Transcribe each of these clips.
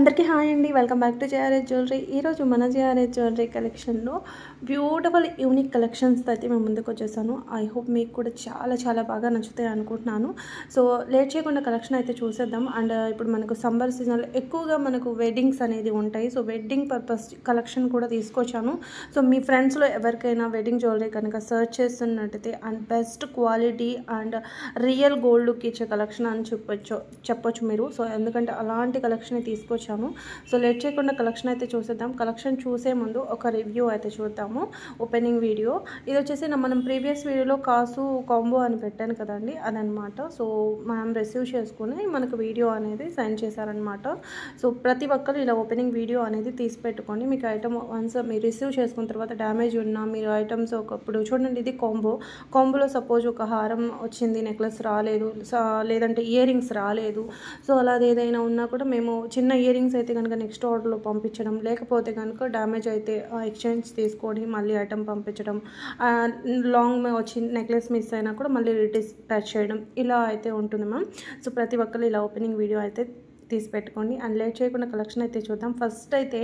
అందరికీ హాయ్ అండి, welcome back to JRS jewellery. ఈరోజు మన జేఆర్ఎస్ జ్యువెలరీ కలెక్షన్లో బ్యూటిఫుల్ యూనిక్ కలెక్షన్స్ అయితే మేము ముందుకు వచ్చేసాను. ఐ హోప్ మీకు కూడా చాలా చాలా బాగా నచ్చుతాయి అనుకుంటున్నాను. సో లేట్ చేయకుండా కలెక్షన్ అయితే చూసేద్దాం. అండ్ ఇప్పుడు మనకు సమ్మర్ సీజన్లో ఎక్కువగా మనకు వెడ్డింగ్స్ అనేది ఉంటాయి. సో వెడ్డింగ్ పర్పస్ కలెక్షన్ కూడా తీసుకొచ్చాను. సో మీ ఫ్రెండ్స్లో ఎవరికైనా వెడ్డింగ్ జ్యువెలరీ కనుక సర్చ్ చేస్తున్నట్టయితే and best quality and real gold look ఇచ్చే కలెక్షన్ అని చెప్పొచ్చు మీరు. సో ఎందుకంటే అలాంటి కలెక్షన్ తీసుకొచ్చాను. సో లేట్ చేయకుండా కలెక్షన్ అయితే చూసేద్దాం. కలెక్షన్ చూసే ముందు ఒక రివ్యూ అయితే చూద్దాము, ఓపెనింగ్ వీడియో. ఇది వచ్చేసి మనం ప్రీవియస్ వీడియోలో కాసు కాంబో అని పెట్టాను కదండి, అదనమాట. సో మనం రిసీవ్ చేసుకుని మనకు వీడియో అనేది సెండ్ చేశారనమాట. సో ప్రతి ఒక్కరు ఇలా ఓపెనింగ్ వీడియో అనేది తీసి పెట్టుకోండి. మీకు ఐటమ్ వన్స్ మీరు రిసీవ్ చేసుకున్న తర్వాత డ్యామేజ్ ఉన్నా మీరు ఐటమ్స్ ఒకప్పుడు చూడండి, ఇది కాంబోలో సపోజ్ ఒక హారం వచ్చింది, నెక్లెస్ రాలేదు, లేదంటే ఇయర్ రింగ్స్ రాలేదు. సో అలా ఏదైనా ఉన్నా కూడా మేము చిన్న ఇయర్ రింగ్స్ అయితే కనుక నెక్స్ట్ ఆర్డర్లో పంపించడం, లేకపోతే కనుక డ్యామేజ్ అయితే ఎక్స్చేంజ్ తీసుకొని మళ్ళీ ఐటమ్ పంపించడం, లాంగ్ వచ్చి నెక్లెస్ మిస్ అయినా కూడా మళ్ళీ రీటచ్ చేయడం, ఇలా అయితే ఉంటుంది మ్యామ్. సో ప్రతి ఒక్కరు ఇలా ఓపెనింగ్ వీడియో అయితే తీసి పెట్టుకోండి. అండ్ లేట్ చేయకుండా కలెక్షన్ అయితే చూద్దాం. ఫస్ట్ అయితే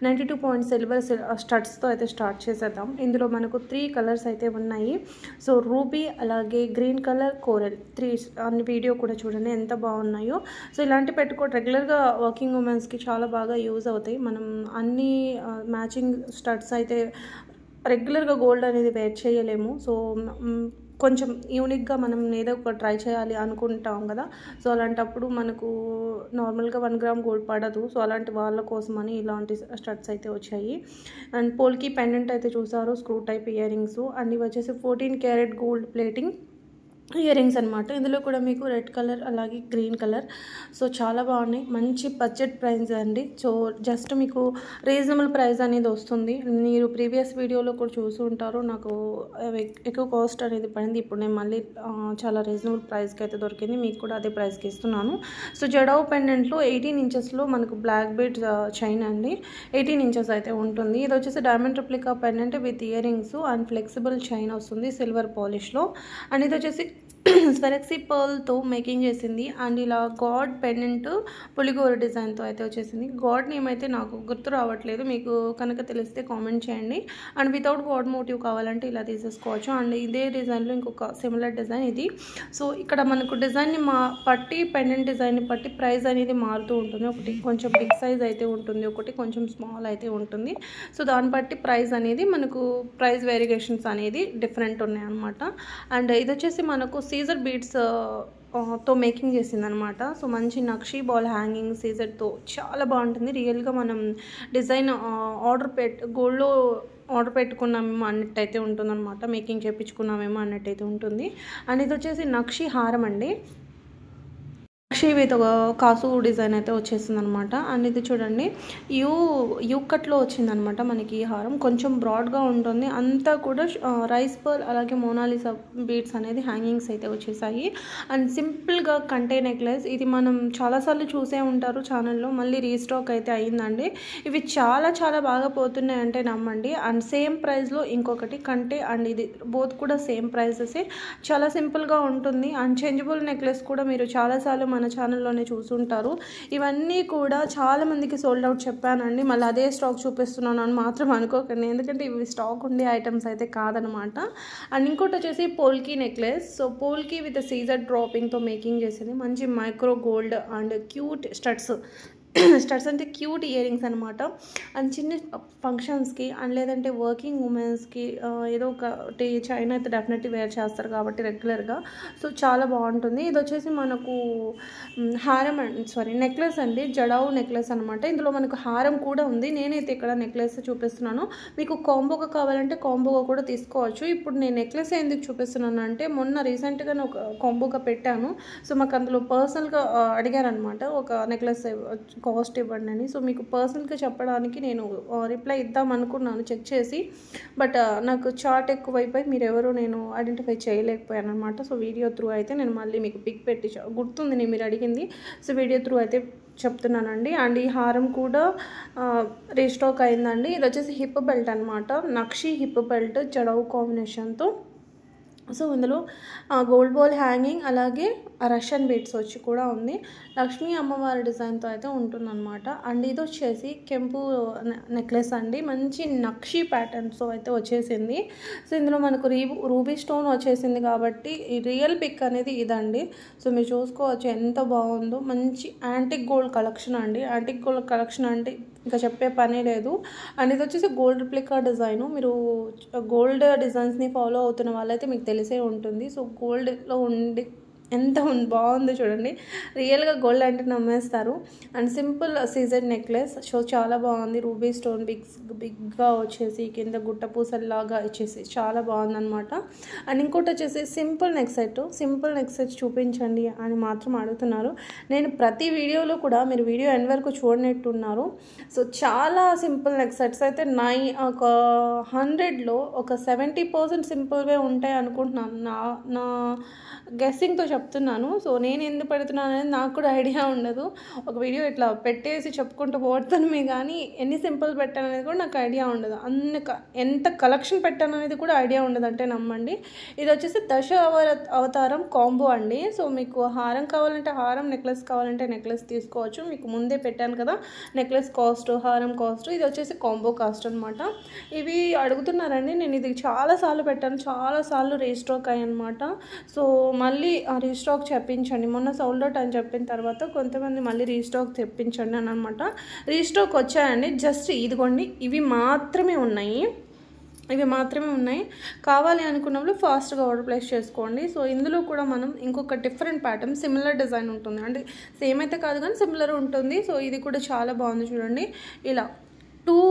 92 పాయింట్ సిల్వర్ స్టడ్స్తో అయితే స్టార్ట్ చేసేద్దాం. ఇందులో మనకు 3 కలర్స్ అయితే ఉన్నాయి. సో రూబీ, అలాగే గ్రీన్ కలర్, కోరల్, 3 అన్ని వీడియో కూడా చూడండి ఎంత బాగున్నాయో. సో ఇలాంటి రెగ్యులర్గా వర్కింగ్ ఉమెన్స్కి చాలా బాగా యూజ్ అవుతాయి. మనం అన్ని మ్యాచింగ్ స్టడ్స్ అయితే రెగ్యులర్గా గోల్డ్ అనేది వేర్ చేయలేము. సో కొంచెం యూనిక్గా మనం ఏదో ఒక ట్రై చేయాలి అనుకుంటాం కదా. సో అలాంటప్పుడు మనకు నార్మల్గా 1 గ్రామ్ గోల్డ్ పడదు. సో అలాంటి వాళ్ళ కోసమని ఇలాంటి స్టడ్స్ అయితే వచ్చాయి. అండ్ పోల్కి పెండెంట్ అయితే చూసారు, స్క్రూ టైప్ ఇయర్ రింగ్స్. అన్నీ వచ్చేసి 14 carat gold plating ear rings అనమాట. ఇందులో కూడా మీకు రెడ్ కలర్ అలాగే గ్రీన్ కలర్. సో చాలా బాగున్నాయి, మంచి బడ్జెట్ ప్రైస్ అండి. సో జస్ట్ మీకు రీజనబుల్ ప్రైస్ అనేది వస్తుంది. మీరు ప్రీవియస్ వీడియోలో కూడా చూసి ఉంటారు, నాకు ఎక్కువ కాస్ట్ అనేది పడింది. ఇప్పుడు నేను మళ్ళీ చాలా రీజనబుల్ ప్రైస్కి అయితే దొరికింది, మీకు కూడా అదే ప్రైస్కి ఇస్తున్నాను. సో జడావ్ పెండెంట్లో 18 ఇంచెస్లో మనకు బ్లాక్ బీడ్ చైన్ అండి, 18 ఇంచెస్ అయితే ఉంటుంది. ఇది వచ్చేసి diamond replica pendant with ear rings and flexible chain వస్తుంది సిల్వర్ పాలిష్లో. అండ్ ఇది వచ్చేసి స్వెరక్సీ పర్ల్తో మేకింగ్ చేసింది. అండ్ ఇలా గాడ్ పెండెంట్ పులిగోర డిజైన్తో అయితే వచ్చేసింది. గాడ్ నేమ్ అయితే నాకు గుర్తు రావట్లేదు, మీకు కనుక తెలిస్తే కామెంట్ చేయండి. అండ్ వితౌట్ గాడ్ మోటివ్ కావాలంటే ఇలా తీసేసుకోవచ్చు. అండ్ ఇదే డిజైన్లో ఇంకొక సిమిలర్ డిజైన్ ఇది. సో ఇక్కడ మనకు డిజైన్ని పట్టి పెండెంట్ డిజైన్ని పట్టి ప్రైస్ అనేది మారుతూ ఉంటుంది. ఒకటి కొంచెం బిగ్ సైజ్ అయితే ఉంటుంది, ఒకటి కొంచెం స్మాల్ అయితే ఉంటుంది. సో దాన్ని బట్టి ప్రైస్ అనేది మనకు ప్రైస్ వేరియేషన్స్ అనేది డిఫరెంట్ ఉన్నాయి అనమాట. అండ్ ఇది వచ్చేసి మనకు సీజర్ బీడ్స్ తో మేకింగ్ చేసిందనమాట. సో మంచి నక్షీ బాల్ హ్యాంగింగ్ సీజర్తో చాలా బాగుంటుంది. రియల్గా మనం డిజైన్ గోల్డ్లో ఆర్డర్ పెట్టుకున్నామేమో అన్నట్టయితే ఉంటుందన్నమాట, మేకింగ్ చేయించుకున్నామేమో అన్నట్టయితే ఉంటుంది. అండ్ ఇది వచ్చేసి నక్షీ హారం అండి, నక్షి విత్ ఒక కాసు డిజైన్ అయితే వచ్చేసింది అనమాట. అండ్ ఇది చూడండి, యూ కట్లో వచ్చిందనమాట మనకి. ఈ హారం కొంచెం బ్రాడ్గా ఉంటుంది, అంతా కూడా రైస్ పర్ల్ అలాగే మోనాలిసా బీడ్స్ అనేది హ్యాంగింగ్స్ అయితే వచ్చేసాయి. అండ్ సింపుల్గా కంటే నెక్లెస్, ఇది మనం చాలాసార్లు చూసే ఉంటారు ఛానల్లో, మళ్ళీ రీస్టాక్ అయితే అయ్యిందండి. ఇవి చాలా చాలా బాగా పోతున్నాయి అంటే నమ్మండి. అండ్ సేమ్ ప్రైస్లో ఇంకొకటి కంటే, అండ్ ఇది బోత్ కూడా సేమ్ ప్రైసెసే, చాలా సింపుల్గా ఉంటుంది. అన్చేంజబుల్ నెక్లెస్ కూడా మీరు చాలాసార్లు మన ఛానల్లోనే చూసుంటారు. ఇవన్నీ కూడా చాలామందికి సోల్డ్ అవుట్ చెప్పానండి, మళ్ళీ అదే స్టాక్ చూపిస్తున్నాను అని మాత్రం అనుకోకండి, ఎందుకంటే ఇవి స్టాక్ ఉండే ఐటమ్స్ అయితే కాదనమాట. అండ్ ఇంకోటి వచ్చేసి polki necklace. So polki with సీజర్ డ్రాపింగ్తో మేకింగ్ చేసింది, మంచి micro gold and cute studs అంటే క్యూట్ ఇయర్ రింగ్స్ అనమాట. అండ్ చిన్న ఫంక్షన్స్కి అండ్ లేదంటే వర్కింగ్ ఉమెన్స్కి ఏదో ఒకటి చైన్ అయితే డెఫినెట్లీ వేర్ చేస్తారు కాబట్టి రెగ్యులర్గా. సో చాలా బాగుంటుంది. ఇది వచ్చేసి మనకు హారం నెక్లెస్ అండి, జడావు నెక్లెస్ అనమాట. ఇందులో మనకు హారం కూడా ఉంది. నేనైతే ఇక్కడ నెక్లెస్ చూపిస్తున్నాను, మీకు కాంబోగా కావాలంటే కాంబోగా కూడా తీసుకోవచ్చు. ఇప్పుడు నేను నెక్లెస్ ఎందుకు చూపిస్తున్నాను అంటే, మొన్న రీసెంట్గా ఒక కాంబోగా పెట్టాను. సో మాకు అందులో పర్సనల్గా అడిగారనమాట, ఒక నెక్లెస్ కాస్ట్ ఇవ్వండి అని. సో మీకు పర్సనల్గా చెప్పడానికి నేను రిప్లై ఇద్దాం అనుకున్నాను చెక్ చేసి, బట్ నాకు చార్ట్ ఎక్కువైపోయి మీరెవరో నేను ఐడెంటిఫై చేయలేకపోయాను అనమాట. సో వీడియో త్రూ అయితే నేను మళ్ళీ మీకు పిక్ పెట్టి గుర్తుంది నేను మీరు అడిగింది. సో వీడియో త్రూ అయితే చెప్తున్నానండి. అండ్ ఈ హారం కూడా రీస్టాక్ అయిందండి. ఇది వచ్చేసి హిప్ బెల్ట్ అనమాట, నక్షి హిప్ బెల్ట్ జడవు కాంబినేషన్తో. సో ఇందులో గోల్డ్ బాల్ హ్యాంగింగ్ అలాగే రష్యన్ బీడ్స్ వచ్చి కూడా ఉంది. లక్ష్మీ అమ్మవారి డిజైన్తో అయితే ఉంటుందన్నమాట. అండ్ ఇది వచ్చేసి కెంపు నెక్లెస్ అండి, మంచి నక్షి ప్యాటర్న్స్తో అయితే వచ్చేసింది. సో ఇందులో మనకు రూబీ స్టోన్ వచ్చేసింది కాబట్టి ఈ రియల్ పిక్ అనేది ఇదండి. సో మీరు చూసుకోవచ్చు ఎంత బాగుందో, మంచి యాంటిక్ గోల్డ్ కలెక్షన్ అండి. యాంటిక్ గోల్డ్ కలెక్షన్ అంటే ఇంకా చెప్పే పనే లేదు. అండ్ ఇది వచ్చేసి గోల్డ్ రిప్లికా డిజైను. మీరు గోల్డ్ డిజైన్స్ని ఫాలో అవుతున్న వాళ్ళైతే మీకు తెలిసే ఉంటుంది. సో గోల్డ్లో ఉండి ఎంత బాగుందో చూడండి, రియల్గా గోల్డ్ అంటే నమ్మేస్తారు. And simple CZ necklace. So చాలా బాగుంది, రూబీ స్టోన్ బిగ్గా వచ్చేసి కింద గుట్ట పూసల్లాగా వచ్చేసి చాలా బాగుందన్నమాట. అండ్ ఇంకోటి వచ్చేసి సింపుల్ నెక్ సెట్ చూపించండి అని మాత్రం అడుగుతున్నారు. నేను ప్రతి వీడియోలో కూడా మీరు వీడియో ఎండ్ వరకు చూడనట్టున్నారు. సో చాలా సింపుల్ నెక్ సెట్స్ అయితే ఒక 100లో ఒక 70% సింపుల్వే ఉంటాయి అనుకుంటున్నాను, నా గెస్సింగ్తో చెప్తున్నాను. సో నేను ఎందుకు పెడుతున్నాను అనేది నాకు కూడా ఐడియా ఉండదు. ఒక వీడియో ఇట్లా పెట్టేసి చెప్పుకుంటూ పోతాను కానీ ఎన్ని సింపుల్ పెట్టాను అనేది కూడా నాకు ఐడియా ఉండదు. ఎంత కలెక్షన్ పెట్టాను అనేది కూడా ఐడియా ఉండదు అంటే నమ్మండి. ఇది వచ్చేసి అవతారం కాంబో అండి. సో మీకు హారం కావాలంటే హారం, నెక్లెస్ కావాలంటే నెక్లెస్ తీసుకోవచ్చు. మీకు ముందే పెట్టాను కదా నెక్లెస్ కాస్ట్, హారం కాస్ట్. ఇది వచ్చేసి కాంబో కాస్ట్ అనమాట. ఇవి అడుగుతున్నారండి, నేను ఇది చాలాసార్లు పెట్టాను, చాలాసార్లు రీస్టాక్ అయ్యి అనమాట. సో మళ్ళీ రీస్టాక్ చెప్పించండి. మొన్న సోల్డ్ అవుట్ అని చెప్పిన తర్వాత కొంతమంది మళ్ళీ రీస్టాక్ తెప్పించండి అని అనమాట. రీస్టాక్ వచ్చాయండి. జస్ట్ ఇదిగోండి, ఇవి మాత్రమే ఉన్నాయి. కావాలి అనుకున్నప్పుడు ఫాస్ట్గా ఆర్డర్ ప్లేస్ చేసుకోండి. సో ఇందులో కూడా మనం ఇంకొక డిఫరెంట్ ప్యాటర్న్, సిమిలర్ డిజైన్ ఉంటుంది, అంటే సేమ్ అయితే కాదు కానీ సిమిలర్ ఉంటుంది. సో ఇది కూడా చాలా బాగుంది చూడండి. ఇలా 2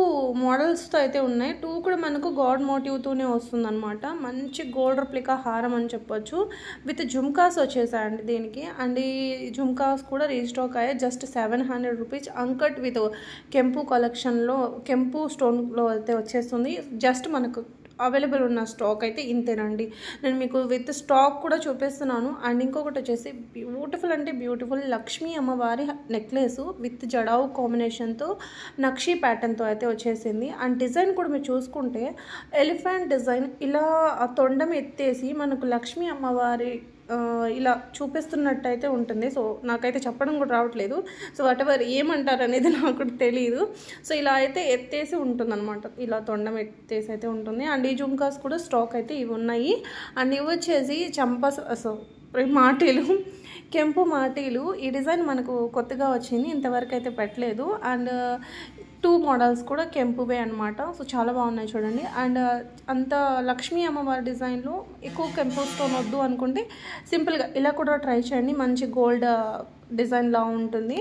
మోడల్స్తో అయితే ఉన్నాయి. 2 కూడా మనకు గాడ్ మోటివ్తోనే వస్తుంది అనమాట. మంచి గోల్డ్ రిప్లికా హారం అని చెప్పొచ్చు. విత్ జుమ్కాస్ వచ్చేసాయండి దీనికి. అండ్ ఈ జుమ్కాస్ కూడా రీస్టాక్ అయ్యాయి. Just 700 rupees. అంకట్ విత్ కెంపు కలెక్షన్లో, కెంపు స్టోన్లో అయితే వచ్చేస్తుంది. జస్ట్ మనకు అవైలబుల్ ఉన్న స్టాక్ అయితే ఇంతేనండి. నేను మీకు విత్ స్టాక్ కూడా చూపిస్తున్నాను. అండ్ ఇంకొకటి వచ్చేసి బ్యూటిఫుల్ లక్ష్మీ అమ్మవారి నెక్లెస్ విత్ జడావు కాంబినేషన్తో నక్షి ప్యాటర్న్తో అయితే వచ్చేసింది. అండ్ డిజైన్ కూడా మీరు చూసుకుంటే ఎలిఫెంట్ డిజైన్, ఇలా తొండం ఎత్తేసి మనకు లక్ష్మీ అమ్మవారి ఇలా చూపిస్తున్నట్టయితే ఉంటుంది. సో నాకైతే చెప్పడం కూడా రావట్లేదు. సో వాటెవర్ ఏమంటారు అనేది నాకు తెలియదు. సో ఇలా అయితే ఎత్తేసి ఉంటుందన్నమాట, ఇలా తొండం ఎత్తేసి అయితే ఉంటుంది. అండ్ ఈ జుమ్కాస్ కూడా స్టాక్ అయితే ఇవి ఉన్నాయి. అండ్ ఇవి వచ్చేసి మాటీలు, కెంపు మాటీలు. ఈ డిజైన్ మనకు కొత్తగా వచ్చింది, ఇంతవరకు అయితే పెట్టలేదు. అండ్ 2 మోడల్స్ కూడా కెంపువే అనమాట. సో చాలా బాగున్నాయి చూడండి. అండ్ అంత లక్ష్మీ అమ్మవారి డిజైన్లో ఎక్కువ కెంపు స్టోన్ వద్దు అనుకుంటే సింపుల్గా ఇలా కూడా ట్రై చేయండి. మంచి గోల్డ్ డిజైన్ లా ఉంటుంది.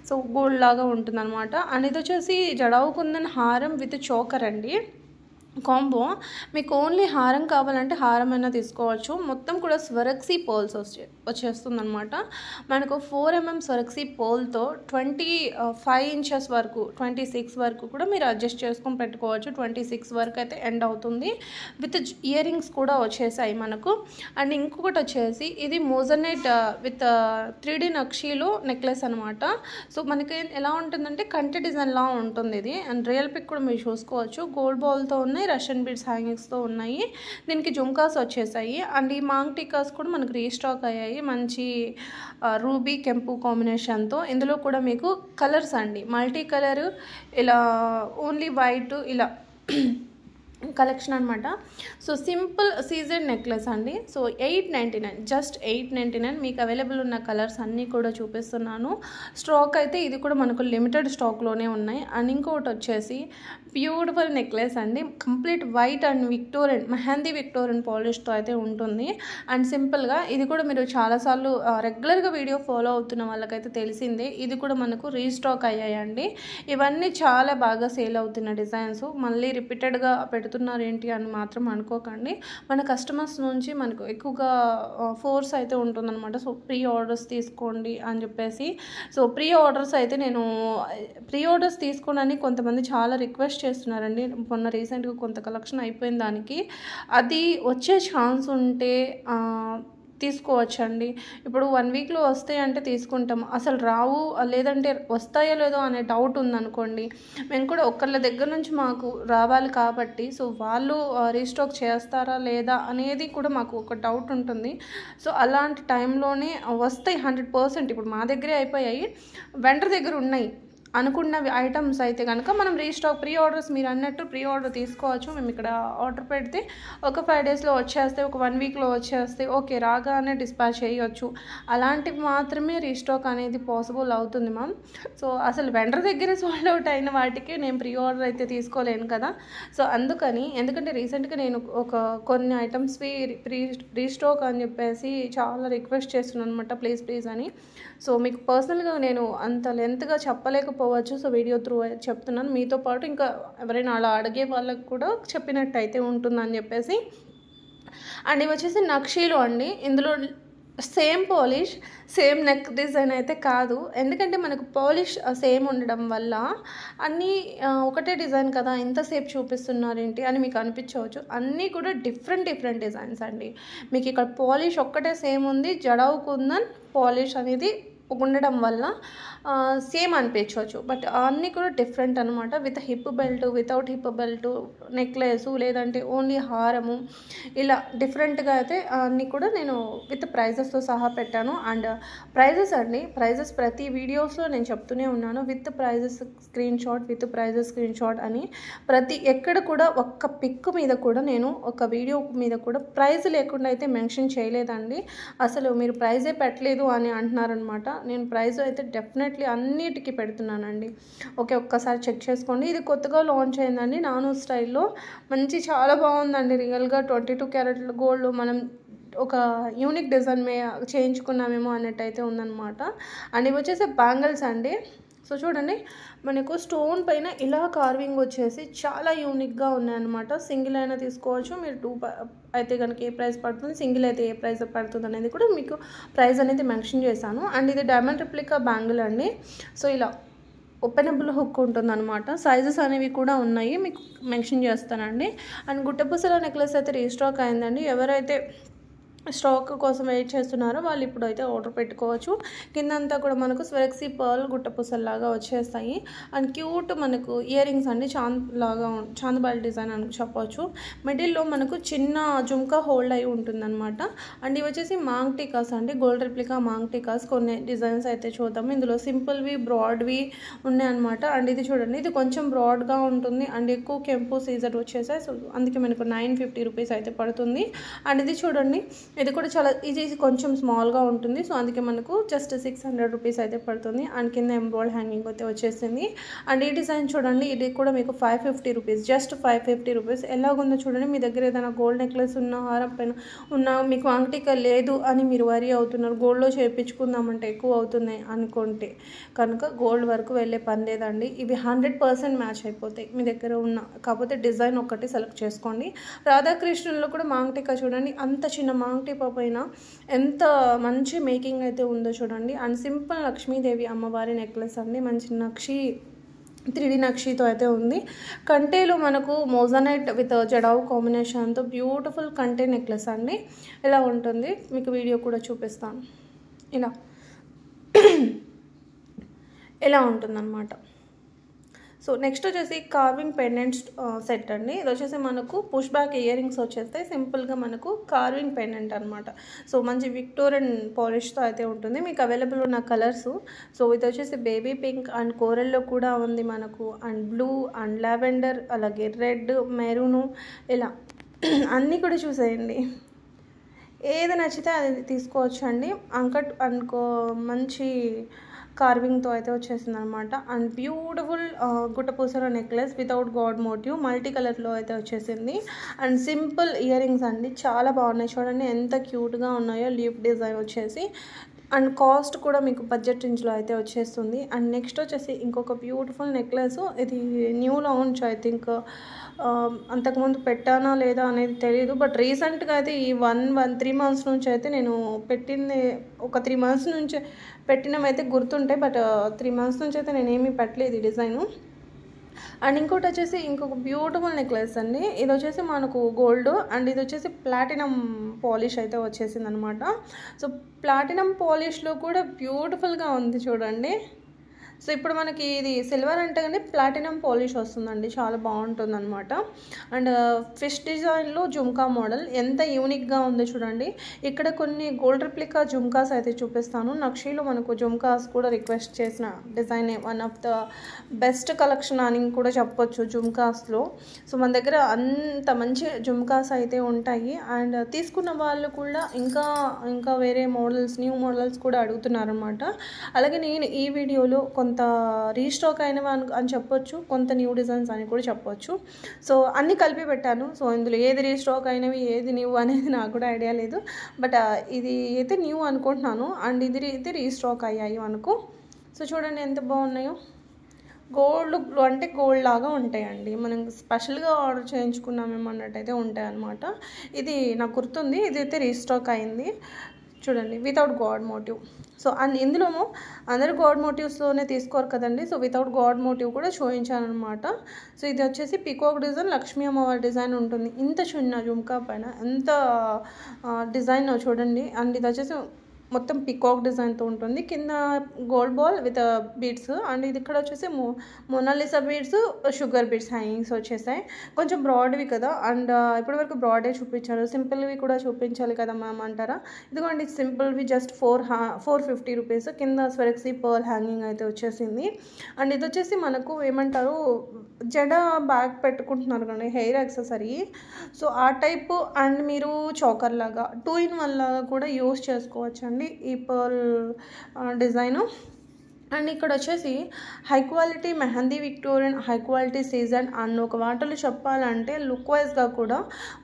సో గోల్డ్ లాగా ఉంటుంది అనమాట. అండ్ ఇది వచ్చేసి జడావు కుందన్ హారం విత్ చోకర్ అండి కాంబో. మీకు ఓన్లీ హారం కావాలంటే హారం అయినా తీసుకోవచ్చు. మొత్తం కూడా స్వరక్సీ పోల్స్ వచ్చేస్తుంది అనమాట. మనకు 4mm స్వరక్సీ పోల్తో 25 ఇంచెస్ వరకు, 26 వరకు కూడా మీరు అడ్జస్ట్ చేసుకొని పెట్టుకోవచ్చు. 26 వరకు అయితే ఎండ్ అవుతుంది. విత్ ఇయర్ రింగ్స్ కూడా వచ్చేసాయి మనకు. అండ్ ఇంకొకటి వచ్చేసి ఇది మోజనైట్ విత్ 3D నక్షీలో నెక్లెస్ అనమాట. సో మనకి ఎలా ఉంటుందంటే కంటి డిజైన్ లా ఉంటుంది ఇది. అండ్ రియల్ పిక్ కూడా మీరు చూసుకోవచ్చు. గోల్డ్ బాల్తో ఉన్నాయి, రష్యన్ బీడ్స్ హ్యాంగింగ్స్తో ఉన్నాయి. దీనికి జుమ్కాస్ వచ్చేసాయి. అండ్ ఈ మాంగ్ టీకాస్ కూడా మనకు రీస్టాక్ అయ్యాయి, మంచి రూబీ కెంపు కాంబినేషన్తో. ఇందులో కూడా మీకు కలర్స్ అండి, మల్టీ కలర్, ఇలా ఓన్లీ వైట్, ఇలా కలెక్షన్ అనమాట. సో సింపుల్ సీజెడ్ నెక్లెస్ అండి. So 899, just 899. మీకు అవైలబుల్ ఉన్న కలర్స్ అన్నీ కూడా చూపిస్తున్నాను. స్టాక్ అయితే ఇది కూడా మనకు లిమిటెడ్ స్టాక్లోనే ఉన్నాయి. అండ్ ఇంకొకటి వచ్చేసి బ్యూటిఫుల్ నెక్లెస్ అండి, complete white and mehndi Victorian పాలిష్తో అయితే ఉంటుంది. అండ్ సింపుల్గా ఇది కూడా మీరు చాలాసార్లు రెగ్యులర్గా వీడియో ఫాలో అవుతున్న వాళ్ళకైతే తెలిసిందే. ఇది కూడా మనకు రీస్టాక్ అయ్యాయండి. ఇవన్నీ చాలా బాగా సేల్ అవుతున్న డిజైన్స్. మళ్ళీ రిపీటెడ్గా పెడుతున్నారు ఏంటి అని మాత్రం అనుకోకండి. మన కస్టమర్స్ నుంచి మనకు ఎక్కువగా ఫోర్స్ అయితే ఉంటుందన్నమాట. సో ప్రీ ఆర్డర్స్ తీసుకోండి అని చెప్పేసి. సో ప్రీ ఆర్డర్స్ తీసుకోండి కొంతమంది చాలా రిక్వెస్ట్ చేస్తున్నారండి. మొన్న రీసెంట్గా కొంత కలెక్షన్ అయిపోయిన దానికి అది వచ్చే ఛాన్స్ ఉంటే తీసుకోవచ్చండి. ఇప్పుడు 1 వీక్‌లో వస్తాయి అంటే తీసుకుంటాం. అసలు రావు లేదంటే వస్తాయో లేదో అనే డౌట్ ఉందనుకోండి, మేము కూడా ఒకళ్ళ దగ్గర నుంచి మాకు రావాలి కాబట్టి సో వాళ్ళు రీస్టాక్ చేస్తారా లేదా అనేది కూడా మాకు ఒక డౌట్ ఉంటుంది. సో అలాంటి టైంలోనే వస్తాయి 100%. ఇప్పుడు మా దగ్గరే అయిపోయాయి, వెండర్ దగ్గర ఉన్నాయి అనుకున్నవి ఐటమ్స్ అయితే కనుక మనం రీస్టాక్ ప్రీ ఆర్డర్స్ మీరు అన్నట్టు ప్రీ ఆర్డర్ తీసుకోవచ్చు. మేము ఇక్కడ ఆర్డర్ పెడితే ఒక 5 డేస్లో వచ్చేస్తాయి, ఒక 1 వీక్లో వచ్చేస్తాయి, ఓకే రాగానే డిస్పాచ్ చేయొచ్చు. అలాంటివి మాత్రమే రీస్టాక్ అనేది పాసిబుల్ అవుతుంది మ్యామ్. సో అసలు వెండర్ దగ్గర సోల్డ్ అవుట్ అయిన వాటికి నేను ప్రీ ఆర్డర్ అయితే తీసుకోలేను కదా. సో అందుకని, ఎందుకంటే రీసెంట్గా నేను కొన్ని ఐటమ్స్వి రీస్టాక్ అని చెప్పేసి చాలా రిక్వెస్ట్ చేస్తున్నాను అనమాట, ప్లీజ్ అని. సో మీకు పర్సనల్గా నేను అంత లెంత్గా చెప్పలేకపోవచ్చు, సో వీడియో త్రూ చెప్తున్నాను. మీతో పాటు ఇంకా ఎవరైనా అలా అడిగే వాళ్ళకి కూడా చెప్పినట్టు అయితే ఉంటుందని చెప్పేసి. అండ్ ఇవి వచ్చేసి నక్షీలు అండి. ఇందులో same polish, same neck design అయితే కాదు, ఎందుకంటే మనకు పాలిష్ సేమ్ ఉండడం వల్ల అన్నీ ఒకటే డిజైన్ కదా ఇంతసేపు చూపిస్తున్నారేంటి అని మీకు అనిపించవచ్చు. అన్నీ కూడా డిఫరెంట్ డిజైన్స్ అండి. మీకు ఇక్కడ పాలిష్ ఒక్కటే సేమ్ ఉంది, జడావు కుందన్ పాలిష్ అనేది ఉండడం వల్ల సేమ్ అనిపించవచ్చు, బట్ అన్నీ కూడా డిఫరెంట్ అనమాట. With hip belt, without hip belt, necklace, లేదంటే ఓన్లీ హారము, ఇలా డిఫరెంట్గా అయితే అన్నీ కూడా నేను విత్ ప్రైజెస్తో సహా పెట్టాను. అండ్ ప్రైజెస్ అండి, ప్రైజెస్ ప్రతి వీడియోస్లో నేను చెప్తూనే ఉన్నాను, విత్ ప్రైజెస్ స్క్రీన్ షాట్ అని. ఎక్కడ కూడా ఒక్క పిక్ మీద కూడా నేను ఒక వీడియో మీద కూడా ప్రైజ్ లేకుండా అయితే మెన్షన్ చేయలేదండి. అసలు మీరు ప్రైజే పెట్టలేదు అని అంటున్నారనమాట. నేను ప్రైజ్ అయితే డెఫినెట్లీ అన్నిటికీ పెడుతున్నానండి. ఓకే, ఒక్కసారి చెక్ చేసుకోండి. ఇది కొత్తగా లాంచ్ అయిందండి, నానో స్టైల్లో. చాలా బాగుందండి. రియల్గా 22 క్యారెట్ల గోల్డ్ మనం ఒక యూనిక్ డిజైన్ చేయించుకున్నామేమో అన్నట్టు అయితే ఉందన్నమాట. అండ్ ఇవి వచ్చేసి బ్యాంగిల్స్ అండి. సో చూడండి, మనకు స్టోన్ పైన ఇలా కార్వింగ్ వచ్చేసి చాలా యూనిక్గా ఉన్నాయన్నమాట. సింగిల్ అయినా తీసుకోవచ్చు, మీరు 2 అయితే కనుక ఏ ప్రైస్ పడుతుంది, సింగిల్ అయితే ఏ ప్రైస్ పడుతుంది అనేది కూడా మీకు ప్రైస్ అనేది మెన్షన్ చేశాను. అండ్ ఇది డైమండ్ రిప్లికా బ్యాంగిల్ అండి. సో ఇలా ఓపెనబుల్ హుక్ ఉంటుందన్నమాట. సైజెస్ అనేవి కూడా ఉన్నాయి, మీకు మెన్షన్ చేస్తానండి. అండ్ గుట్టపూసల నెక్లెస్ అయితే రీస్టాక్ అయిందండి. ఎవరైతే స్టాక్ కోసం వెయిట్ చేస్తున్నారో వాళ్ళు ఇప్పుడు అయితే ఆర్డర్ పెట్టుకోవచ్చు. కిందంతా కూడా మనకు స్వెక్సీ పర్ల్ గుట్టపూసల్లాగా వచ్చేస్తాయి. అండ్ క్యూట్ మనకు ఇయర్ రింగ్స్ అండి, చాందబాల్ డిజైన్ అని చెప్పవచ్చు. మిడిల్లో మనకు చిన్న జుమ్కా హోల్డ్ అయి ఉంటుందన్నమాట. అండ్ ఇవి వచ్చేసి మాంగ్ టీకాస్ అండి, గోల్డ్ రెప్లికా మాంగ్ టీకాస్. కొన్ని డిజైన్స్ అయితే చూద్దాము. ఇందులో సింపుల్వి, బ్రాడ్వి ఉన్నాయన్నమాట. అండ్ ఇది చూడండి, ఇది కొంచెం బ్రాడ్గా ఉంటుంది అండ్ ఎక్కువ కెంపు సీజర్ వచ్చేసాయి. సో అందుకే మనకు 950 రూపీస్ అయితే పడుతుంది. అండ్ ఇది చూడండి, ఇది కూడా ఇది కొంచెం స్మాల్గా ఉంటుంది. సో అందుకే మనకు జస్ట్ 600 రూపీస్ అయితే పడుతుంది. అండ్ కింద ఎంబ్రాయిడ్ హ్యాంగింగ్ అయితే వచ్చేసింది. అండ్ ఈ డిజైన్ చూడండి, ఇది కూడా మీకు 550 రూపీస్, జస్ట్ 550 రూపీస్. ఎలాగుందో చూడండి. మీ దగ్గర ఏదైనా గోల్డ్ నెక్లెస్ ఉన్న, హారం పైన ఉన్న, మీకు అంగటిక లేదు అని మీరు వరీ అవుతున్నారు, గోల్డ్లో చేయించుకుందామంటే ఎక్కువ అవుతుంది అనుకుంటే కనుక గోల్డ్ వరకు వెళ్ళే పని లేదండి. ఇవి 100% మ్యాచ్ అయిపోతాయి మీ దగ్గర ఉన్న, కాకపోతే డిజైన్ ఒక్కటి సెలెక్ట్ చేసుకోండి. రాధాకృష్ణుల్లో కూడా మాంగటిక చూడండి, అంత చిన్న మాంగటిక పైన ఎంత మంచి మేకింగ్ అయితే ఉందో చూడండి. అండ్ సింపుల్ లక్ష్మీదేవి అమ్మవారి నెక్లెస్ అండి, మంచి నక్షి 3D నక్షితో అయితే ఉంది. కంటేలో మనకు మోజనైట్ విత్ జడావు కాంబినేషన్తో బ్యూటిఫుల్ కంటే నెక్లెస్ అండి. ఇలా ఉంటుంది, మీకు వీడియో కూడా చూపిస్తాను. ఇలా ఉంటుందన్నమాట. సో నెక్స్ట్ వచ్చేసి కార్వింగ్ పెండెంట్ సెట్ అండి. ఇది వచ్చేసి మనకు పుష్ బ్యాక్ ఇయర్ రింగ్స్ వచ్చేస్తాయి. సింపుల్గా మనకు కార్వింగ్ పెండెంట్ అనమాట. సో మంచి విక్టోరియన్ పాలిష్తో అయితే ఉంటుంది. మీకు అవైలబుల్ ఉన్న కలర్స్, సో ఇది వచ్చేసి బేబీ పింక్ అండ్ కోరల్లో కూడా ఉంది మనకు, అండ్ బ్లూ అండ్ లావెండర్, అలాగే రెడ్, మెరూను, ఇలా అన్నీ కూడా చూసేయండి. ఏది నచ్చితే అది తీసుకోవచ్చు అండి. అంకట్ అనుకో మంచి కార్వింగ్తో అయితే వచ్చేసింది అనమాట. అండ్ బ్యూటిఫుల్ గుట్టపూసల necklace without god motif, multi కలర్లో అయితే వచ్చేసింది. అండ్ సింపుల్ ఇయర్ రింగ్స్ అండి, చాలా బాగున్నాయి చూడండి, ఎంత క్యూట్గా ఉన్నాయో. లీఫ్ డిజైన్ వచ్చేసి అండ్ కాస్ట్ కూడా మీకు బడ్జెట్ రేంజ్లో అయితే వచ్చేస్తుంది. అండ్ నెక్స్ట్ వచ్చేసి ఇంకొక బ్యూటిఫుల్ నెక్లెస్, ఇది న్యూ లాంచ్ ఐ థింక్. అంతకుముందు పెట్టానా లేదా అనేది తెలియదు, బట్ రీసెంట్గా అయితే ఈ 3 మంత్స్ నుంచి అయితే నేను పెట్టింది, ఒక 3 మంత్స్ నుంచి పెట్టినవైతే గుర్తుంటాయి, బట్ 3 మంత్స్ నుంచి అయితే నేనేమీ పెట్టలేదు ఈ డిజైను. అండ్ ఇంకోటి వచ్చేసి ఇంకొక బ్యూటిఫుల్ నెక్లెస్ అండి. ఇది వచ్చేసి మనకు గోల్డ్ అండ్ ఇది వచ్చేసి ప్లాటినం పాలిష్ అయితే వచ్చేసింది అనమాట. సో ప్లాటినం పాలిష్లో కూడా బ్యూటిఫుల్గా ఉంది చూడండి. సో ఇప్పుడు మనకి ఇది సిల్వర్ అంటే కానీ ప్లాటినం పాలిష్ వస్తుందండి, చాలా బాగుంటుంది అనమాట. అండ్ ఫిష్ డిజైన్లో జుమ్కా మోడల్ ఎంత యూనిక్గా ఉందో చూడండి. ఇక్కడ కొన్ని గోల్డ్ రిప్లికా జుమ్కాస్ అయితే చూపిస్తాను. నక్షీలో మనకు జుమ్కాస్ కూడా రిక్వెస్ట్ చేసిన design, one of the best collection అని కూడా చెప్పొచ్చు జుమ్కాస్లో. సో మన దగ్గర అంత మంచి జుమ్కాస్ అయితే ఉంటాయి. అండ్ తీసుకున్న వాళ్ళు కూడా ఇంకా ఇంకా వేరే మోడల్స్, న్యూ మోడల్స్ కూడా అడుగుతున్నారనమాట. అలాగే నేను ఈ వీడియోలో కొంత రీస్టాక్ అయినవి అని చెప్పొచ్చు, కొంత న్యూ డిజైన్స్ అని కూడా చెప్పొచ్చు. సో అన్నీ కలిపి పెట్టాను. సో ఇందులో ఏది రీస్టాక్ అయినవి ఏది న్యూ అనేది నాకు కూడా ఐడియా లేదు. బట్ ఇది అయితే న్యూ అనుకుంటున్నాను అండ్ ఇది అయితే రీస్టాక్ అయ్యాయి అనుకో. సో చూడండి ఎంత బాగున్నాయో. గోల్డ్ అంటే గోల్డ్ లాగా ఉంటాయండి. మనం స్పెషల్గా ఆర్డర్ చేయించుకున్నామేమో అన్నట్టయితే ఉంటాయి అన్నమాట. ఇది నాకు గుర్తుంది, ఇదైతే రీస్టాక్ అయింది చూడండి, without god motive. So and ఇందులో అందరూ గాడ్ మోటివ్స్లోనే తీసుకోరు కదండి. సో వితౌట్ గాడ్ మోటివ్ కూడా చూపించాను అనమాట. సో ఇది వచ్చేసి పీకాక్ డిజైన్, లక్ష్మీ అమ్మవారి డిజైన్ ఉంటుంది. ఇంత చిన్న జుమ్కా పైన ఎంత డిజైన్ చూడండి. అండ్ ఇది వచ్చేసి మొత్తం పీకాక్ డిజైన్తో ఉంటుంది. కింద gold ball with beads and ఇది ఇక్కడ వచ్చేసి Mona Lisa beads, sugar beads hangings వచ్చేసాయి. కొంచెం బ్రాడ్వి కదా అండ్ ఇప్పటివరకు బ్రాడే చూపించారు, సింపుల్వి కూడా చూపించాలి కదా మ్యామ్ అంటారా. ఇదిగోండి సింపుల్వి జస్ట్ 450 రూపీస్. కింద స్వెరక్సీ పర్ల్ హ్యాంగింగ్ అయితే వచ్చేసింది. అండ్ ఇది వచ్చేసి మనకు ఏమంటారు, జడ బ్యాగ్ పెట్టుకుంటున్నారు కానీ హెయిర్ యాక్సెసరీ. సో ఆ టైప్ అండ్ మీరు చోకర్ లాగా 2-in-1 లాగా కూడా యూస్ చేసుకోవచ్చు అండి ఈ పర్ల్ డిజైను. అండ్ ఇక్కడ వచ్చేసి high quality mehndi Victorian, high quality season and ఒక వాటర్లు చెప్పాలంటే లుక్ వైజ్గా కూడా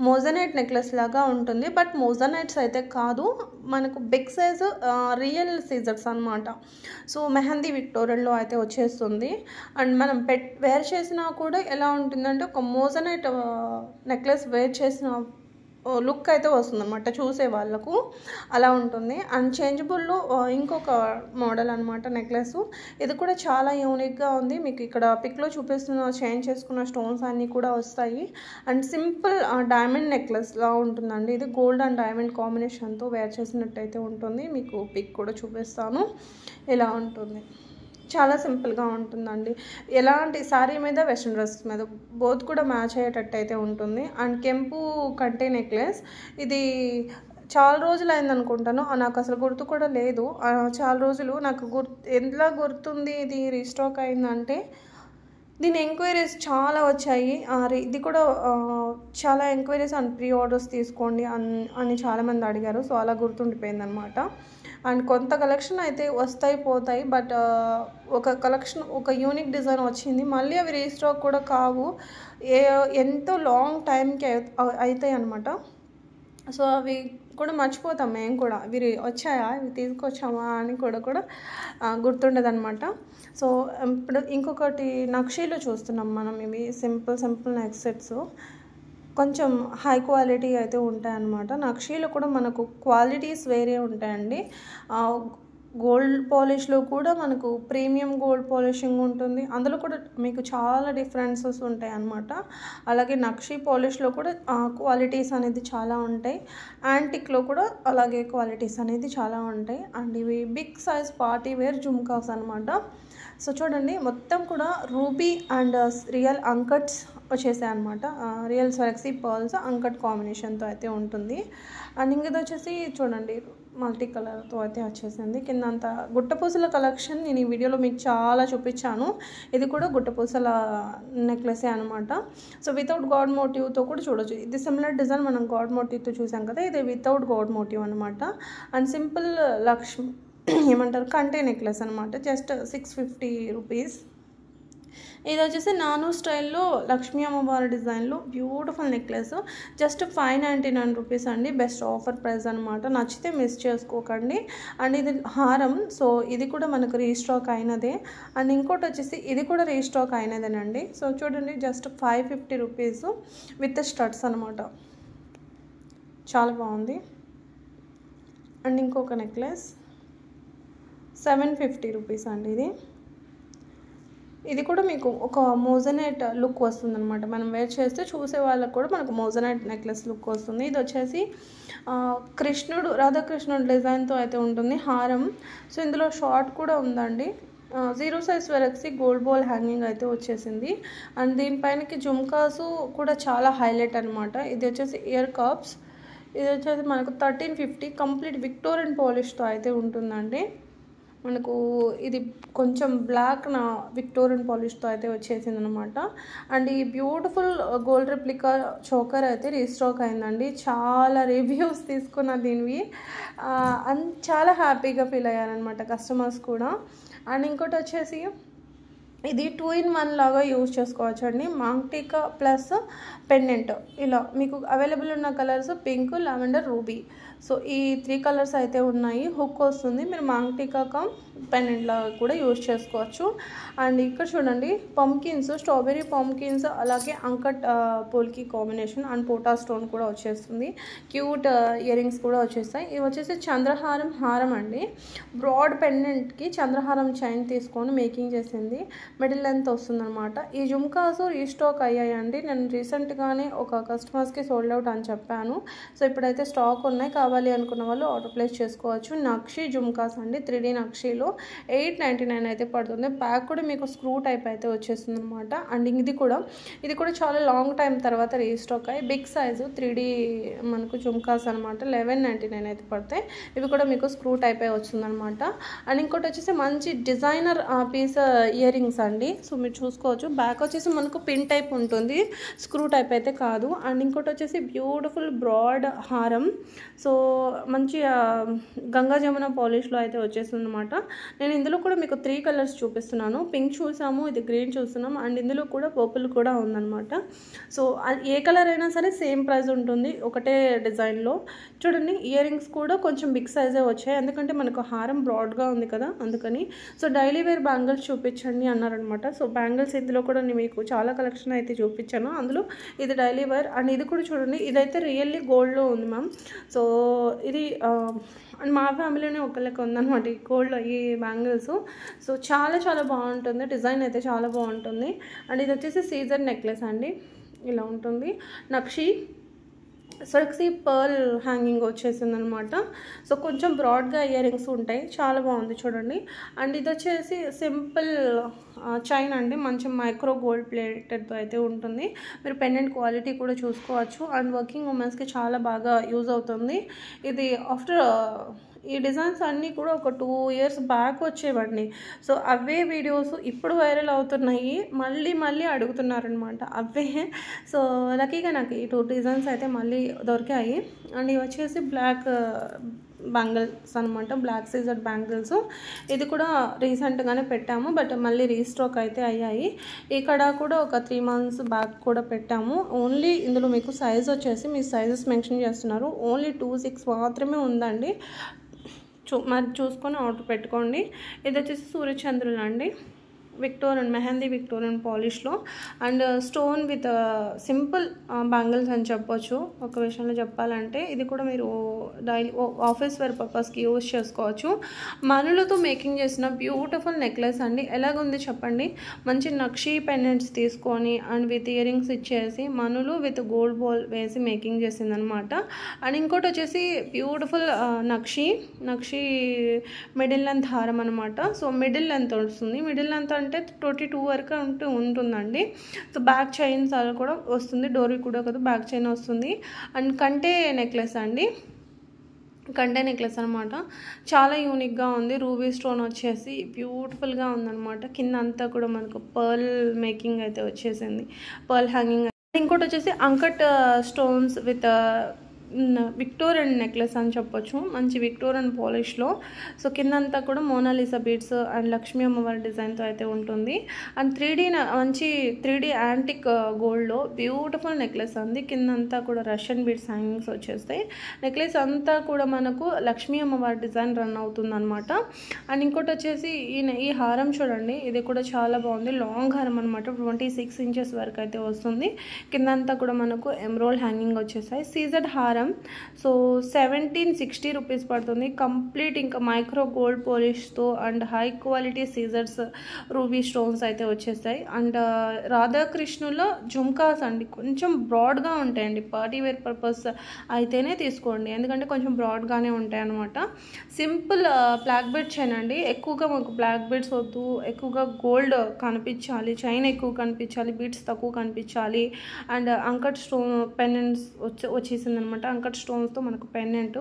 మోజనైట్ నెక్లెస్ లాగా ఉంటుంది. బట్ మోజనైట్స్ అయితే కాదు, మనకు బిగ్ సైజ్ రియల్ సీజర్స్ అనమాట. సో మెహందీ విక్టోరియన్లో అయితే వచ్చేస్తుంది. అండ్ మనం వేర్ చేసినా కూడా ఎలా ఉంటుందంటే ఒక మోజనైట్ నెక్లెస్ వేర్ చేసిన లుక్ అయితే వస్తుంది అనమాట చూసే వాళ్ళకు, అలా ఉంటుంది. అండ్ చేంజబుల్లో ఇంకొక మోడల్ అనమాట నెక్లెస్. ఇది కూడా చాలా యూనిక్గా ఉంది. మీకు ఇక్కడ పిక్లో చూపిస్తున్న చేంజ్ చేసుకున్న స్టోన్స్ అన్నీ కూడా వస్తాయి. అండ్ సింపుల్ డైమండ్ నెక్లెస్లా ఉంటుందండి. ఇది గోల్డ్ అండ్ డైమండ్ కాంబినేషన్తో వేర్ చేసినట్టయితే ఉంటుంది. మీకు పిక్ కూడా చూపిస్తాను, ఇలా ఉంటుంది. చాలా సింపుల్గా ఉంటుందండి. ఎలాంటి శారీ మీద వెస్ట్రన్ డ్రెస్ మీద బోత్ కూడా మ్యాచ్ అయ్యేటట్టు అయితే ఉంటుంది. అండ్ కెంపు కంటే నెక్లెస్ ఇది చాలా రోజులు అయింది అనుకుంటాను, నాకు అసలు గుర్తు కూడా లేదు. చాలా రోజులు నాకు ఎలా గుర్తుంది ఇది రీస్టాక్ అయిందంటే, దీని ఎంక్వైరీస్ చాలా వచ్చాయి. ఇది కూడా చాలా ఎంక్వైరీస్ అండ్ ప్రీ ఆర్డర్స్ తీసుకోండి అని చాలామంది అడిగారు. సో అలా గుర్తుండిపోయింది అనమాట. అండ్ కొంత కలెక్షన్ అయితే వస్తాయి పోతాయి, బట్ ఒక కలెక్షన్ ఒక యూనిక్ డిజైన్ వచ్చింది, మళ్ళీ అవి రీస్టాక్ కూడా కావు, ఎంతో లాంగ్ టైంకి అవుతాయి అనమాట. సో అవి కూడా మర్చిపోతాం మేము కూడా, ఇవి వచ్చాయా ఇవి తీసుకొచ్చామా అని కూడా గుర్తుండదు అనమాట. సో ఇప్పుడు ఇంకొకటి నక్షీలో చూస్తున్నాం మనం. ఇవి సింపుల్ నెక్ సెట్స్ కొంచెం హై క్వాలిటీ అయితే ఉంటాయన్నమాట. నక్షీలో కూడా మనకు క్వాలిటీస్ వేరే ఉంటాయండి. గోల్డ్ పాలిష్లో కూడా మనకు ప్రీమియం గోల్డ్ పాలిషింగ్ ఉంటుంది, అందులో కూడా మీకు చాలా డిఫరెన్సెస్ ఉంటాయి అన్నమాట. అలాగే నక్షీ పాలిష్లో కూడా క్వాలిటీస్ అనేది చాలా ఉంటాయి. యాంటిక్లో కూడా అలాగే క్వాలిటీస్ అనేది చాలా ఉంటాయి. అండ్ ఇవి big size party wear jhumkas అనమాట. సో చూడండి మొత్తం కూడా రూబీ అండ్ రియల్ అంకట్స్ వచ్చేసాయి అనమాట. రియల్ స్వరక్సీ పర్ల్స్ అంకట్ కాంబినేషన్తో అయితే ఉంటుంది. అండ్ ఇంకది వచ్చేసి చూడండి మల్టీ కలర్తో అయితే వచ్చేసింది. కింద అంతా గుట్టపూసల కలెక్షన్ నేను ఈ వీడియోలో మీకు చాలా చూపించాను. ఇది కూడా గుట్టపూసల నెక్లెసే అనమాట. సో వితౌట్ గాడ్ మోటివ్తో కూడా చూడొచ్చు. ఇది సిమిలర్ డిజైన్ మనం గాడ్ మోటివ్తో చూసాం కదా, ఇది వితౌట్ గాడ్ మోటివ్ అనమాట. అండ్ సింపుల్ లక్ష్మి ఏమంటారు కంటే నెక్లెస్ అనమాట, జస్ట్ 650 రూపీస్. ఇది వచ్చేసి నాను స్టైల్లో లక్ష్మీ అమ్మవారి డిజైన్లో బ్యూటిఫుల్ నెక్లెస్, జస్ట్ 599 రూపీస్ అండి. బెస్ట్ ఆఫర్ ప్రైస్ అనమాట. నచ్చితే మిస్ చేసుకోకండి. అండ్ ఇది హారం, సో ఇది కూడా మనకు రీస్టాక్ అయినదే. అండ్ ఇంకోటి వచ్చేసి ఇది కూడా రీస్టాక్ అయినదేనండి. సో చూడండి జస్ట్ 550 రూపీస్ విత్ స్టడ్స్ అనమాట, చాలా బాగుంది. అండ్ ఇంకొక నెక్లెస్ 750 రూపీస్ అండి. ఇది కూడా మీకు ఒక మోజనైట్ లుక్ వస్తుందన్నమాట. మనం వేర్ చేస్తే చూసే వాళ్ళకి కూడా మనకు మోజనైట్ నెక్లెస్ లుక్ వస్తుంది. ఇది వచ్చేసి కృష్ణుడు రాధాకృష్ణుడు డిజైన్తో అయితే ఉంటుంది హారం. సో ఇందులో షార్ట్ కూడా ఉందండి. 0 సైజ్ వరకు గోల్డ్ బాల్ హ్యాంగింగ్ అయితే వచ్చేసింది. అండ్ దీనిపైనకి జుమ్కాసు కూడా చాలా హైలైట్ అనమాట. ఇది వచ్చేసి ఇయర్ కప్స్. ఇది వచ్చేసి మనకు 1350 కంప్లీట్ విక్టోరియన్ పాలిష్తో అయితే ఉంటుందండి. మనకు ఇది కొంచెం బ్లాక్ విక్టోరియన్ పాలిష్తో అయితే వచ్చేసింది అనమాట. అండ్ ఈ బ్యూటిఫుల్ గోల్డ్ రెప్లికా చోకర్ అయితే రీస్టాక్ అయిందండి. చాలా రివ్యూస్ తీసుకున్న దీనివి. చాలా హ్యాపీగా ఫీల్ అయ్యారనమాట కస్టమర్స్ కూడా. అండ్ ఇంకోటి వచ్చేసి ఇది 2-in-1 లాగా యూజ్ చేసుకోవచ్చు అండి. మాంగ్టికా ప్లస్ పెండెంట్ ఇలా మీకు అవైలబుల్ ఉన్న colours pink, lavender, ruby. So ఈ 3 కలర్స్ అయితే ఉన్నాయి. హుక్ వస్తుంది. మీరు మాంగ్టికా కమ్ పెండెంట్ లాగా కూడా యూజ్ చేసుకోవచ్చు. అండ్ ఇక్కడ చూడండి పంకిన్స్, స్ట్రాబెరీ పంకిన్స్, అలాగే అంకట్ పోల్కి కాంబినేషన్ అండ్ పోటా స్టోన్ కూడా వచ్చేస్తుంది. క్యూట్ ఇయర్ రింగ్స్ కూడా వచ్చేస్తాయి. ఇవి వచ్చేసి చంద్రహారం హారం అండి. బ్రాడ్ పెండెంట్కి చంద్రహారం చైన్ తీసుకొని మేకింగ్ చేసింది. మిడిల్ లెంత్ వస్తుందన్నమాట. ఈ జుమ్కాస్ రీస్టాక్ అయ్యాయండి. నేను రీసెంట్గానే ఒక కస్టమర్స్కి సోల్డ్ అవుట్ అని చెప్పాను. సో ఇప్పుడైతే స్టాక్ ఉన్నాయి. కావాలి అనుకున్న వాళ్ళు ఆర్డర్ ప్లేస్ చేసుకోవచ్చు. నక్షి జుమ్కాస్ అండి. 3D నక్షిలో 899 అయితే పడుతుంది. ప్యాక్ కూడా మీకు స్క్రూ టైప్ అయితే వచ్చేస్తుంది అనమాట. అండ్ ఇది కూడా చాలా లాంగ్ టైం తర్వాత రీస్టాక్ అయ్యి బిగ్ సైజు 3D మనకు జుమ్కాస్ అనమాట. 1199 అయితే పడతాయి. ఇవి కూడా మీకు స్క్రూ టైప్ అయి వస్తుందన్నమాట. అండ్ ఇంకోటి వచ్చేసి మంచి డిజైనర్ పీస్ ఇయర్ రింగ్స్ అండి. సో మీరు చూసుకోవచ్చు. బ్యాక్ వచ్చేసి మనకు పిన్ టైప్ ఉంటుంది, స్క్రూ టైప్ అయితే కాదు. అండ్ ఇంకోటి వచ్చేసి బ్యూటిఫుల్ బ్రాడ్ హారం. సో మంచి గంగా జమున పాలిష్లో అయితే వచ్చేస్తుంది అనమాట. నేను ఇందులో కూడా మీకు 3 కలర్స్ చూపిస్తున్నాను. పింక్ చూసాము, ఇది గ్రీన్ చూస్తున్నాం, అండ్ ఇందులో కూడా పర్పుల్ కూడా ఉందన్నమాట. సో ఏ కలర్ అయినా సరే సేమ్ ప్రైస్ ఉంటుంది ఒకటే డిజైన్లో. చూడండి ఇయర్ రింగ్స్ కూడా కొంచెం బిగ్ సైజే వచ్చాయి, ఎందుకంటే మనకు హారం బ్రాడ్గా ఉంది కదా అందుకని. సో డైలీ వేర్ బ్యాంగిల్స్ చూపించండి అన్నారనమాట. సో బ్యాంగిల్స్ ఇందులో కూడా నేను మీకు చాలా కలెక్షన్ అయితే చూపించాను. అందులో ఇది డైలీ వేర్. అండ్ ఇది కూడా చూడండి, ఇదైతే రియల్లీ గోల్డ్లో ఉంది మ్యామ్. సో ఇది అండ్ మా ఫ్యామిలీనే ఒకళ్ళకి ఉందన్నమాట ఈ గోల్డ్లో ఈ బ్యాంగిల్స్. సో చాలా బాగుంటుంది. డిజైన్ అయితే చాలా బాగుంటుంది. అండ్ ఇది వచ్చేసి సీజర్ నెక్లెస్ అండి. ఇలా ఉంటుంది. నక్షి సర్క్సీ పర్ల్ హ్యాంగింగ్ వచ్చేసింది అనమాట. సో కొంచెం బ్రాడ్గా ఇయర్ రింగ్స్ ఉంటాయి. చాలా బాగుంది చూడండి. అండ్ ఇది వచ్చేసి సింపుల్ చైన్ అండి. మంచి మైక్రో గోల్డ్ ప్లేటెడ్తో అయితే ఉంటుంది. మీరు పెండెంట్ క్వాలిటీ కూడా చూసుకోవచ్చు. అండ్ వర్కింగ్ ఉమెన్స్కి చాలా బాగా యూజ్ అవుతుంది. ఇది ఆఫ్టర్ ఈ డిజైన్స్ అన్నీ కూడా ఒక 2 years బ్యాక్ వచ్చేవండి. సో అవే వీడియోస్ ఇప్పుడు వైరల్ అవుతున్నాయి. మళ్ళీ అడుగుతున్నారనమాట అవే. సో లక్కీగా నాకు ఈ 2 డిజైన్స్ అయితే మళ్ళీ దొరికాయి. అండ్ ఇవి వచ్చేసి బ్లాక్ బ్యాంగిల్స్ అనమాట. Black seizer bangles. ఇది కూడా రీసెంట్గానే పెట్టాము, బట్ మళ్ళీ రీస్టాక్ అయితే అయ్యాయి. ఇక్కడ కూడా ఒక 3 months బ్యాక్ కూడా పెట్టాము. ఓన్లీ ఇందులో మీకు సైజ్ వచ్చేసి మీ సైజెస్ మెన్షన్ చేస్తున్నారు. ఓన్లీ 26 మాత్రమే ఉందండి. మరి చూసుకొని ఆర్డర్ పెట్టుకోండి. ఇది వచ్చేసి సూర్యచంద్రులు అండి. విక్టోరియన్ మెహందీ విక్టోరియన్ పాలిష్లో and stone with simple bangles అని చెప్పొచ్చు. ఒక విషయంలో చెప్పాలంటే ఇది కూడా మీరు డైలీ ఆఫీస్ వేర్ పర్పస్కి యూజ్ చేసుకోవచ్చు. మనులతో మేకింగ్ చేసిన బ్యూటిఫుల్ నెక్లెస్ అండి. ఎలాగుంది చెప్పండి. మంచి నక్షి పెండెంట్స్ తీసుకొని అండ్ విత్ ఇయర్ రింగ్స్ ఇచ్చేసి మనులు విత్ గోల్డ్ బాల్ వేసి మేకింగ్ చేసిందనమాట. అండ్ ఇంకోటి వచ్చేసి బ్యూటిఫుల్ నక్షి మిడిల్ లెంత్ హారం అనమాట. సో మిడిల్ లెంత్ వస్తుంది. మిడిల్ లెంత్ అంటే 22 వరకు ఉంటుందండి. సో బ్యాక్ చైన్స్ అలా కూడా వస్తుంది. డోరీ కూడా కదా బ్యాక్ చైన్ వస్తుంది. అండ్ కంటే నెక్లెస్ అండి. కంటే నెక్లెస్ అనమాట. చాలా యూనిక్గా ఉంది. రూబీ స్టోన్ వచ్చేసి బ్యూటిఫుల్గా ఉందన్నమాట. కింద అంతా కూడా మనకు పర్ల్ మేకింగ్ అయితే వచ్చేసింది. Pearl hanging. ఇంకోటి వచ్చేసి uncut stones with Victorian necklace అని చెప్పొచ్చు. మంచి విక్టోరియన్ పాలిష్లో. సో కిందంతా కూడా మోనాలిసా బీడ్స్ అండ్ లక్ష్మీ అమ్మవారి డిజైన్తో అయితే ఉంటుంది. అండ్ 3D యాంటిక్ గోల్డ్లో బ్యూటిఫుల్ నెక్లెస్ ఉంది. కిందంతా కూడా రష్యన్ బీడ్స్ హ్యాంగింగ్స్ వచ్చేస్తాయి. నెక్లెస్ అంతా కూడా మనకు లక్ష్మీ అమ్మవారి డిజైన్ రన్ అవుతుంది అనమాట. అండ్ ఇంకోటి వచ్చేసి ఈ హారం చూడండి. ఇది కూడా చాలా బాగుంది. లాంగ్ హారం అనమాట. 26 inches వరకు అయితే వస్తుంది. కిందంతా కూడా మనకు ఎమరాల్డ్ హ్యాంగింగ్ వచ్చేస్తాయి. సీజెడ్ హారం హారం. సో 1760 రూపీస్ పడుతుంది. కంప్లీట్ ఇంకా మైక్రో గోల్డ్ పాలిష్తో అండ్ హై క్వాలిటీ సీజర్స్ రూబీ స్టోన్స్ అయితే వచ్చేస్తాయి. అండ్ రాధాకృష్ణులో జుమ్కాస్ అండి కొంచెం బ్రాడ్గా ఉంటాయండి. పార్టీ వేర్ పర్పస్ అయితేనే తీసుకోండి, ఎందుకంటే కొంచెం బ్రాడ్గానే ఉంటాయి అన్నమాట. సింపుల్ బ్లాక్ బెడ్ చైన్ అండి. ఎక్కువగా మాకు బ్లాక్ బెడ్స్ వద్దు, ఎక్కువగా గోల్డ్ కనిపించాలి, చైన్ ఎక్కువ కనిపించాలి, బీట్స్ తక్కువ కనిపించాలి. అండ్ అంకట్ స్టోన్ పెండెంట్స్ వచ్చేసింది అనమాట. అంకట్ స్టోన్స్తో మనకు పెండెంట్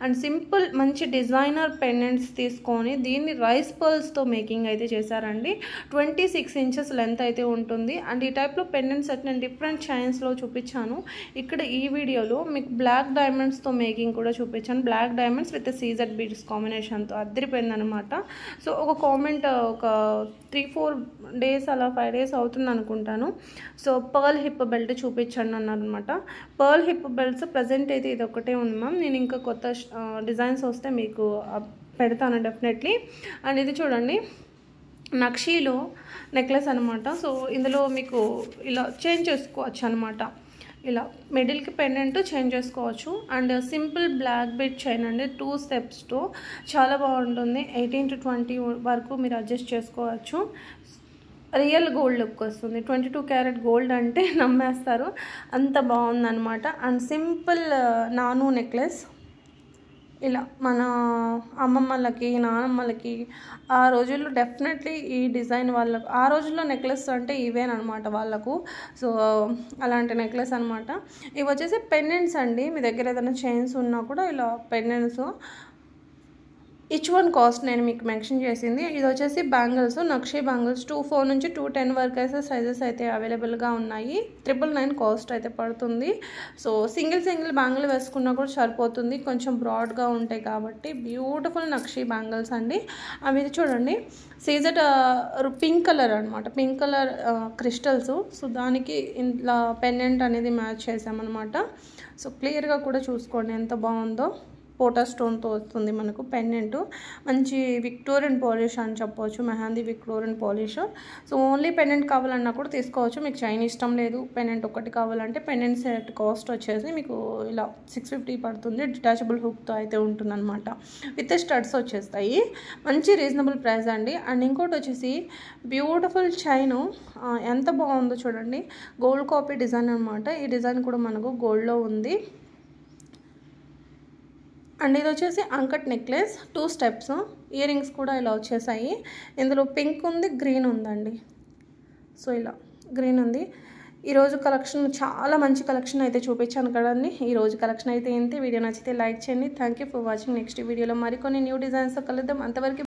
అండ్ సింపుల్ మంచి డిజైనర్ పెండెంట్స్ తీసుకొని దీన్ని రైస్ పర్ల్స్తో మేకింగ్ అయితే చేశారండి. 26 ఇంచెస్ లెంత్ అయితే ఉంటుంది. అండ్ ఈ టైప్లో పెండెంట్స్ అయితే నేను డిఫరెంట్ చైన్స్లో చూపించాను. ఇక్కడ ఈ వీడియోలో మీకు బ్లాక్ డైమండ్స్తో మేకింగ్ కూడా చూపించాను. Black diamonds with seizer beads కాంబినేషన్తో అద్దరిపోయింది అనమాట. సో ఒక కామెంట్ ఒక 3-4 డేస్ అలా 5 డేస్ అవుతుంది అనుకుంటాను. సో పర్ల్ హిప్ బెల్ట్ చూపించండి అన్నారనమాట. పర్ల్ హిప్ బెల్ట్స్ ప్రజెంట్ అయితే ఇది ఒకటే ఉంది మ్యామ్. నేను ఇంకా కొత్త డిజైన్స్ వస్తే మీకు పెడతాను డెఫినెట్లీ. అండ్ ఇది చూడండి, నక్షీలో నెక్లెస్ అనమాట. సో ఇందులో మీకు ఇలా చేంజ్ చేసుకోవచ్చు అనమాట. ఇలా మిడిల్కి పెండెంట్ చేంజ్ చేసుకోవచ్చు. And simple black bead chain అండి, 2 స్టెప్స్తో చాలా బాగుంటుంది. 18 to 20 వరకు మీరు అడ్జస్ట్ చేసుకోవచ్చు. రియల్ గోల్డ్ లుక్ వస్తుంది. 22 క్యారెట్ గోల్డ్ అంటే నమ్మేస్తారు, అంత బాగుందన్నమాట. అండ్ సింపుల్ నాను నెక్లెస్ ఇలా మన అమ్మమ్మలకి నానమ్మలకి ఆ రోజుల్లో డెఫినెట్లీ ఈ డిజైన్ వాళ్ళకు, ఆ రోజుల్లో నెక్లెస్ అంటే ఇవేనమాట వాళ్ళకు. సో అలాంటి నెక్లెస్ అనమాట. ఇవి వచ్చేసి పెండెంట్స్ అండి. మీ దగ్గర ఏదైనా చైన్స్ ఉన్నా కూడా ఇలా పెండెంట్స్. ఈచ్ వన్ కాస్ట్ నేను మీకు మెన్షన్ చేసింది. ఇది వచ్చేసి బ్యాంగిల్స్, నక్షీ బ్యాంగిల్స్ 24 నుంచి 210 వరకు అయితే సైజెస్ అయితే అవైలబుల్గా ఉన్నాయి. 999 కాస్ట్ అయితే పడుతుంది. సో సింగిల్ బ్యాంగిల్ వేసుకున్నా కూడా సరిపోతుంది, కొంచెం బ్రాడ్గా ఉంటాయి కాబట్టి. బ్యూటిఫుల్ నక్షీ బ్యాంగిల్స్ అండి. అవి చూడండి, సీజర్ పింక్ కలర్ అనమాట, పింక్ కలర్ క్రిస్టల్స్. సో దానికి ఇట్లా పెండెంట్ అనేది మ్యాచ్ చేసామన్నమాట. సో క్లియర్గా కూడా చూసుకోండి ఎంత బాగుందో. పోటా స్టోన్తో వస్తుంది మనకు పెండెంట్. మంచి విక్టోరియన్ పాలిష్ అని చెప్పవచ్చు, mehndi Victorian polish. So only pendant కావాలన్నా కూడా తీసుకోవచ్చు. మీకు చైన్ ఇష్టం లేదు, పెండెంట్ ఒకటి కావాలంటే పెండెంట్ సెట్ కాస్ట్ వచ్చేసి మీకు ఇలా 650 పడుతుంది. డిటాచబుల్ హుక్తో అయితే ఉంటుందన్నమాట. విత్ స్టడ్స్ వచ్చేస్తాయి. మంచి రీజనబుల్ ప్రైస్ అండి. అండ్ ఇంకోటి వచ్చేసి బ్యూటిఫుల్ చైన్ ఎంత బాగుందో చూడండి. గోల్డ్ కాపీ డిజైన్ అనమాట. ఈ డిజైన్ కూడా మనకు గోల్డ్లో ఉంది. అండ్ ఇది వచ్చేసి uncut necklace, 2 steps. Ear rings కూడా ఇలా వచ్చేసాయి. ఇందులో పింక్ ఉంది, గ్రీన్ ఉందండి. సో ఇలా గ్రీన్ ఉంది. ఈరోజు కలెక్షన్ చాలా మంచి కలెక్షన్ అయితే చూపించాను కదండి. ఈరోజు కలెక్షన్ అయితే ఏంటి. వీడియో నచ్చితే లైక్ చేయండి. Thank you for watching. Next వీడియోలో మరికొన్ని న్యూ డిజైన్స్తో కలుద్దాం. అంతవరకు